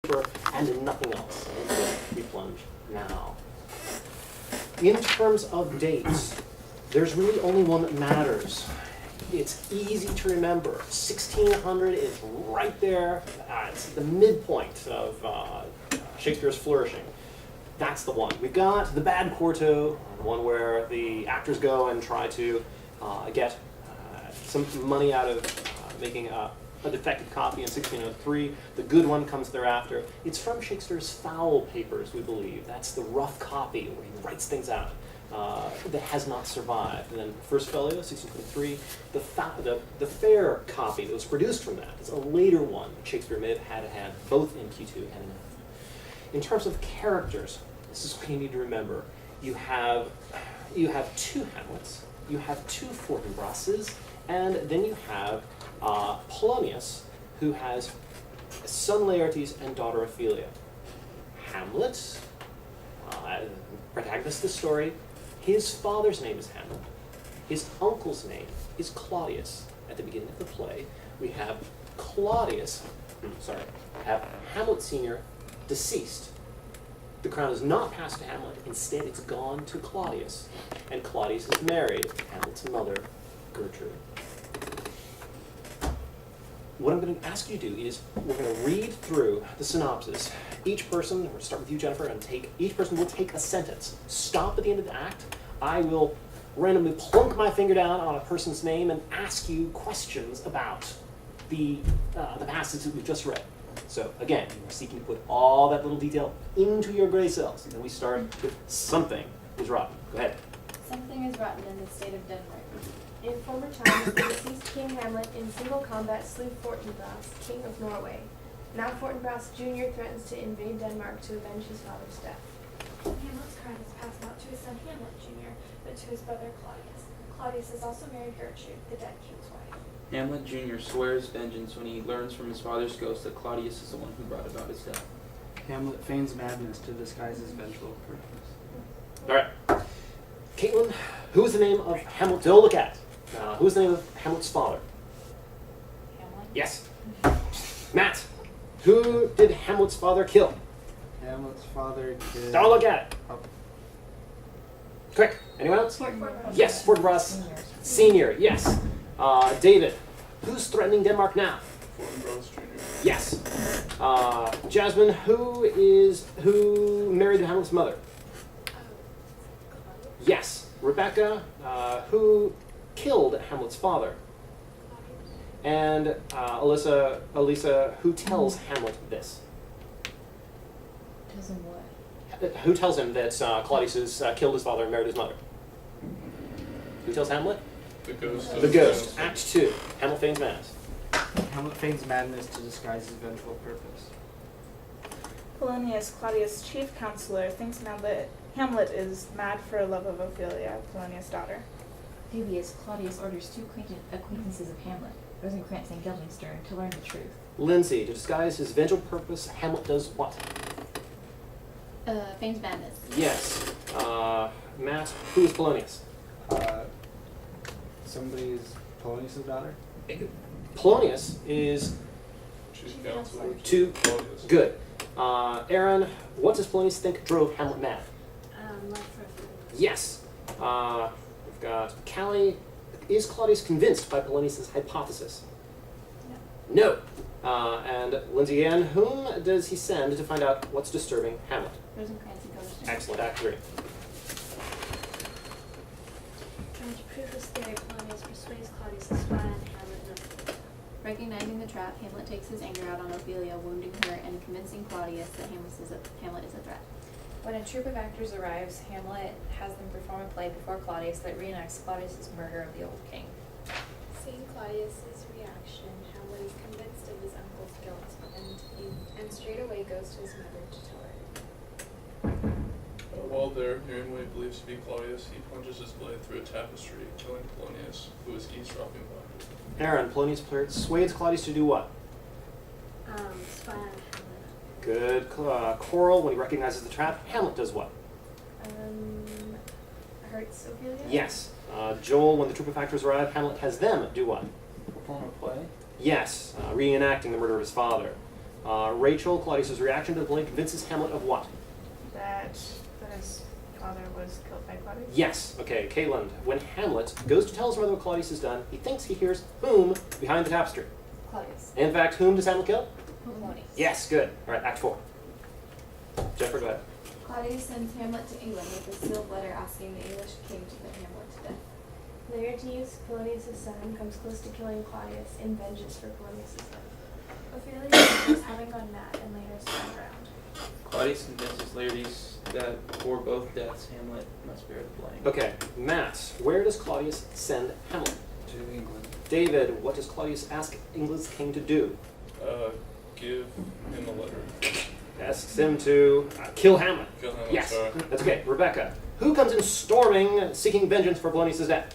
paper and in nothing else. And into it we plunge now. In terms of dates, there's really only one that matters. It's easy to remember. 1600 is right there. It's the midpoint of Shakespeare's flourishing. That's the one. We've got the bad quarto, the one where the actors go and try to get some money out of making a defective copy in 1603. The good one comes thereafter. It's from Shakespeare's foul papers, we believe. That's the rough copy where he writes things out that has not survived. And then First Folio, 1623, the fair copy that was produced from that is a later one that Shakespeare may have had both in Q2 and in F. In terms of characters, this is what you need to remember. You have two Hamlets, you have two Fortinbrasses, and then you have Polonius, who has son Laertes and daughter Ophelia. Hamlet, protagonist of the story, his father's name is Hamlet. His uncle's name is Claudius. At the beginning of the play, we have Hamlet Sr. deceased. The crown is not passed to Hamlet. Instead, it's gone to Claudius. And Claudius is married to Hamlet's mother, Gertrude. What I'm going to ask you to do is we're going to read through the synopsis. Each person, we'll start with you, Jennifer, and each person will take a sentence. Stop at the end of the act. I will randomly plunk my finger down on a person's name and ask you questions about the passage that we've just read. So again, we're seeking to put all that little detail into your gray cells. And then we start with something is rotten. Go ahead. Something is rotten in the state of Denmark. In former times, the deceased King Hamlet in single combat slew Fortinbras, King of Norway. Now Fortinbras Jr. threatens to invade Denmark to avenge his father's death. Hamlet's crown is passed not to his son Hamlet Jr., but to his brother Claudius. Claudius has also married Gertrude, the dead king's wife. Hamlet Jr. swears vengeance when he learns from his father's ghost that Claudius is the one who brought about his death. Hamlet feigns madness to disguise his vengeful purpose. All right. Caitlin, who is the name of Hamlet? Don't look at it. Who is the name of Hamlet's father? Hamlet? Yes. Matt, who did Hamlet's father kill? Hamlet's father killed... Don't look at it. Oh. Quick. Anyone else? Fortinbras. Yes, Fortinbras Senior. Yes. David, who's threatening Denmark now? Fortinbras Jr. Yes. Jasmine, who married Hamlet's mother? Yes. Rebecca, who killed Hamlet's father? And Elisa, who tells Hamlet this? Tells him what? Who tells him that Claudius has killed his father and married his mother? Who tells Hamlet? The ghost. The ghost. Act 2. Hamlet feigns madness. Hamlet feigns madness to disguise his vengeful purpose. Polonius, Claudius' chief counselor, thinks Hamlet is mad for love of Ophelia, Polonius' daughter. Fabius, Claudius orders two acquaintances of Hamlet, Rosencrantz and Guildenstern, to learn the truth. Lindsay, to disguise his vengeful purpose, Hamlet does what? Feigns madness. Yes. Matt, who is Polonius? Somebody's Polonius' daughter? Polonius is She's counselor to Claudius. good. Aaron, what does Polonius think drove Hamlet mad? Love for Ophelia. Yes. We've got Callie. Is Claudius convinced by Polonius' hypothesis? No. And Lindsay again, whom does he send to find out what's disturbing Hamlet? Rosencrantz and Guildenstern. Excellent, Act 3. Trying to prove his theory, Polonius persuades Claudius to spy on Hamlet and Ophelia. Recognizing the trap, Hamlet takes his anger out on Ophelia, wounding her and convincing Claudius that Hamlet is a threat. When a troupe of actors arrives, Hamlet has them perform a play before Claudius that reenacts Claudius' murder of the old king. Seeing Claudius' reaction, Hamlet is convinced of his uncle's guilt and straightway goes to his mother to tell her. While there, hearing what he believes to be Claudius, he plunges his blade through a tapestry, killing Polonius, who is eavesdropping behind him. Aaron, Polonius persuades Claudius to do what? Spy on Hamlet. Good. Coral, when he recognizes the trap, Hamlet does what? Hurts Ophelia? Yes. Joel, when the troupe of actors arrive, Hamlet has them do what? Perform a play? Yes. Reenacting the murder of his father. Rachel, Claudius's reaction to the play convinces Hamlet of what? That his father was killed by Claudius? Yes. Okay, Caitlin. When Hamlet goes to tell his mother what Claudius has done, he thinks he hears whom behind the tapestry. Claudius. In fact, whom does Hamlet kill? Polonius. Yes, good. All right, Act 4. Jennifer, go ahead. Claudius sends Hamlet to England with a sealed letter asking the English king to put Hamlet to death. Laertes, Polonius' son, comes close to killing Claudius in vengeance for Polonius' death. Ophelia is having gone mad and later is found drowned. Claudius convinces Laertes that for both deaths, Hamlet must bear the blame. Okay, Matt, where does Claudius send Hamlet? To England. David, what does Claudius ask England's king to do? Give him a letter. Asks him to kill Hamlet. Kill him. Yes, Sorry. that's okay. Rebecca, who comes in storming, seeking vengeance for Polonius' death?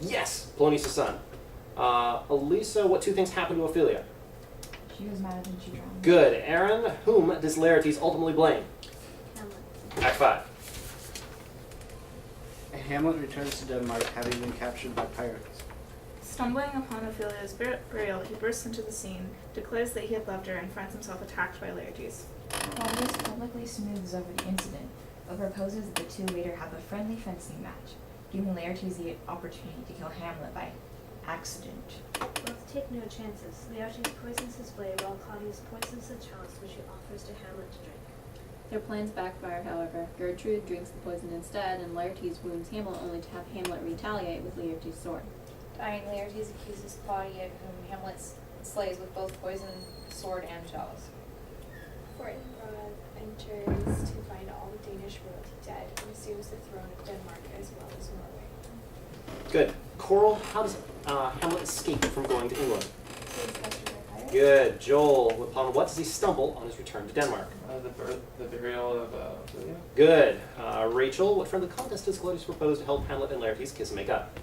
Yes, Polonius' son. Elisa, what two things happen to Ophelia? She was mad and she drowned. Good. Aaron, whom does Laertes ultimately blame? Hamlet. Act 5. Hamlet returns to Denmark, having been captured by pirates. Stumbling upon Ophelia's burial, he bursts into the scene, declares that he had loved her, and finds himself attacked by Laertes. Claudius publicly smooths over the incident, but proposes that the two later have a friendly fencing match, giving Laertes the opportunity to kill Hamlet by accident. Both take no chances. Laertes poisons his blade while Claudius poisons the chalice which he offers to Hamlet to drink. Their plans backfire, however. Gertrude drinks the poison instead, and Laertes wounds Hamlet only to have Hamlet retaliate with Laertes' sword. Dying, Laertes accuses Claudia, whom Hamlet slays with both poison, sword, and chalice. Fortinbras enters to find all the Danish royalty dead and assumes the throne of Denmark as well as Norway. Good. Coral, how does Hamlet escape from going to England? He is captured by pirates. Good. Joel, upon what does he stumble on his return to Denmark? The burial of Ophelia. Good. Rachel, what friendly contest does Claudius propose to help Hamlet and Laertes kiss and make up?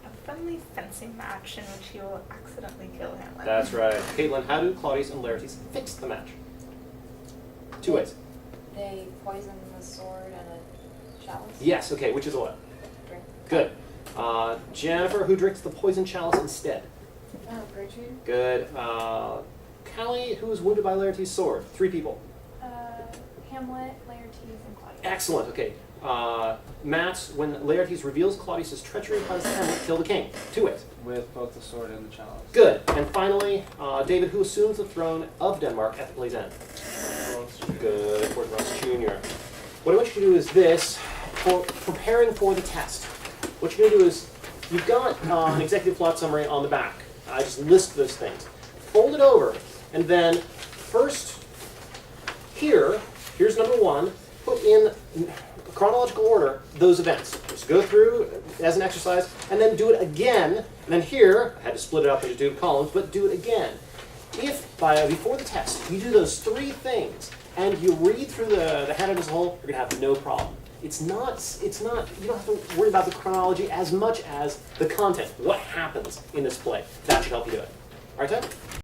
A friendly fencing match in which he will accidentally kill Hamlet. That's right. Caitlin, how do Claudius and Laertes fix the match? Two ways. They poison the sword and a chalice. Yes, okay, which is what? Drink. Good. Jennifer, who drinks the poison chalice instead? Oh, Gertrude. Good. Callie, who was wounded by Laertes' sword? 3 people. Hamlet, Laertes, and Claudius. Excellent, okay. Matt, when Laertes reveals Claudius' treachery, how does Hamlet kill the king? 2 ways. With both the sword and the chalice. Good. And finally, David, who assumes the throne of Denmark at the play's end? Good. Fortinbras Jr. What I want you to do is this, for preparing for the test. What you're going to do is, you've got an executive plot summary on the back. I just list those things. Fold it over, and then first, here's number 1, put in chronological order those events. Just go through as an exercise, and then do it again. And then here, I had to split it up into 2 columns, but do it again. If before the test you do those 3 things and you read through the handout as a whole, you're gonna have no problem. It's not. You don't have to worry about the chronology as much as the content. What happens in this play? That should help you do it. All right, Ted?